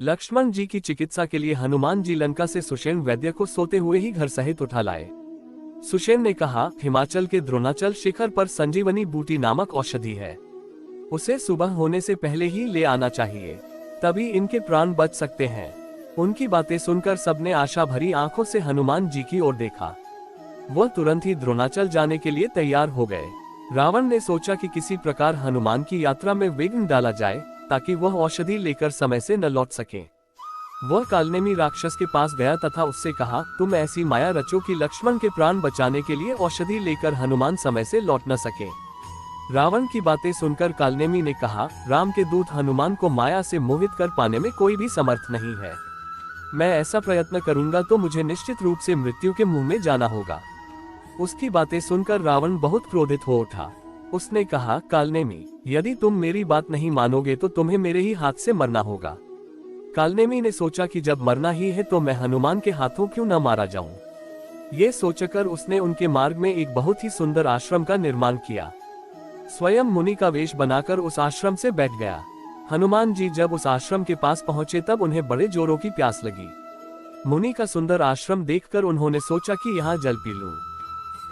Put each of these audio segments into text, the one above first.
लक्ष्मण जी की चिकित्सा के लिए हनुमान जी लंका से सुषेण वैद्य को सोते हुए ही घर सहित उठा लाए। सुषेण ने कहा, हिमाचल के द्रोणाचल शिखर पर संजीवनी बूटी नामक औषधि है, उसे सुबह होने से पहले ही ले आना चाहिए, तभी इनके प्राण बच सकते हैं। उनकी बातें सुनकर सबने आशा भरी आंखों से हनुमान जी की ओर देखा। वह तुरंत ही द्रोणाचल जाने के लिए तैयार हो गए। रावण ने सोचा कि किसी प्रकार हनुमान की यात्रा में विघ्न डाला जाए, ताकि वह औषधि लेकर समय से न लौट सके। वह कालनेमी राक्षस के पास गया तथा उससे कहा, तुम ऐसी माया रचो कि लक्ष्मण के प्राण बचाने के लिए औषधि लेकर हनुमान समय से लौट न सके। रावण की बातें सुनकर कालनेमी ने कहा, राम के दूत हनुमान को माया से मोहित कर पाने में कोई भी समर्थ नहीं है। मैं ऐसा प्रयत्न करूंगा तो मुझे निश्चित रूप से मृत्यु के मुंह में जाना होगा। उसकी बातें सुनकर रावण बहुत क्रोधित हो उठा। उसने कहा, कालनेमी, यदि तुम मेरी बात नहीं मानोगे तो तुम्हें मेरे ही हाथ से मरना होगा। कालनेमी ने सोचा कि जब मरना ही है तो मैं हनुमान के हाथों क्यों न मारा जाऊं। ये सोचकर उसने उनके मार्ग में एक बहुत ही सुंदर आश्रम का निर्माण किया। स्वयं मुनि का वेश बनाकर उस आश्रम से बैठ गया। हनुमान जी जब उस आश्रम के पास पहुंचे तब उन्हें बड़े जोरों की प्यास लगी। मुनि का सुंदर आश्रम देखकर उन्होंने सोचा कि यहाँ जल पी लूं।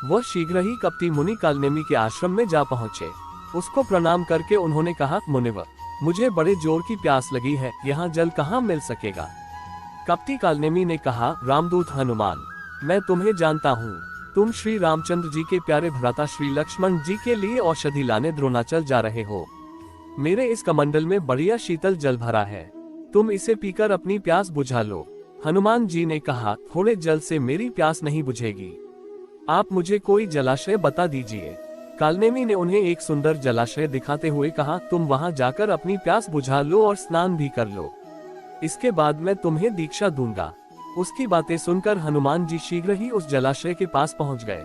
वह शीघ्र ही कपटी मुनि कालनेमी के आश्रम में जा पहुंचे। उसको प्रणाम करके उन्होंने कहा, मुनिवर, मुझे बड़े जोर की प्यास लगी है, यहाँ जल कहाँ मिल सकेगा। कपटी कालनेमी ने कहा, रामदूत हनुमान, मैं तुम्हें जानता हूँ। तुम श्री रामचंद्र जी के प्यारे भ्राता श्री लक्ष्मण जी के लिए औषधि लाने द्रोणाचल जा रहे हो। मेरे इस कमंडल में बढ़िया शीतल जल भरा है, तुम इसे पीकर अपनी प्यास बुझा लो। हनुमान जी ने कहा, थोड़े जल से मेरी प्यास नहीं बुझेगी, आप मुझे कोई जलाशय बता दीजिए। कालनेमी ने उन्हें एक सुंदर जलाशय दिखाते हुए कहा, तुम वहां जाकर अपनी प्यास बुझा लो और स्नान भी कर लो, इसके बाद मैं तुम्हें दीक्षा दूंगा। उसकी बातें सुनकर हनुमान जी शीघ्र ही उस जलाशय के पास पहुंच गए।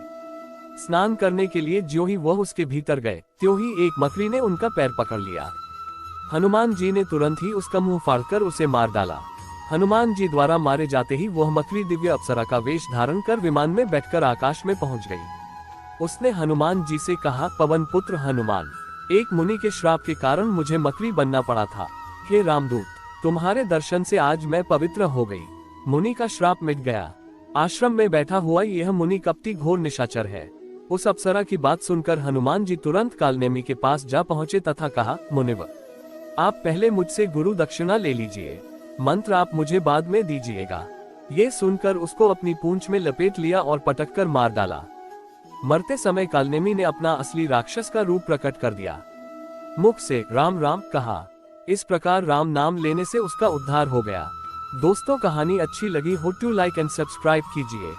स्नान करने के लिए ज्यों ही वह उसके भीतर गए, त्यों ही एक मकड़ी ने उनका पैर पकड़ लिया। हनुमान जी ने तुरंत ही उसका मुंह फाड़कर उसे मार डाला। हनुमान जी द्वारा मारे जाते ही वह मकड़ी दिव्य अप्सरा का वेश धारण कर विमान में बैठकर आकाश में पहुंच गई। उसने हनुमान जी से कहा, पवन पुत्र हनुमान, एक मुनि के श्राप के कारण मुझे मकड़ी बनना पड़ा था। हे रामदूत, तुम्हारे दर्शन से आज मैं पवित्र हो गई, मुनि का श्राप मिट गया। आश्रम में बैठा हुआ यह मुनि कपटी घोर निशाचर है। उस अप्सरा की बात सुनकर हनुमान जी तुरंत कालनेमी के पास जा पहुंचे तथा कहा, मुनिवर, आप पहले मुझसे गुरु दक्षिणा ले लीजिए, मंत्र आप मुझे बाद में दीजिएगा। ये सुनकर उसको अपनी पूंछ में लपेट लिया और पटककर मार डाला। मरते समय कालनेमी ने अपना असली राक्षस का रूप प्रकट कर दिया। मुख से राम राम कहा। इस प्रकार राम नाम लेने से उसका उद्धार हो गया। दोस्तों, कहानी अच्छी लगी हो तो लाइक एंड सब्सक्राइब कीजिए।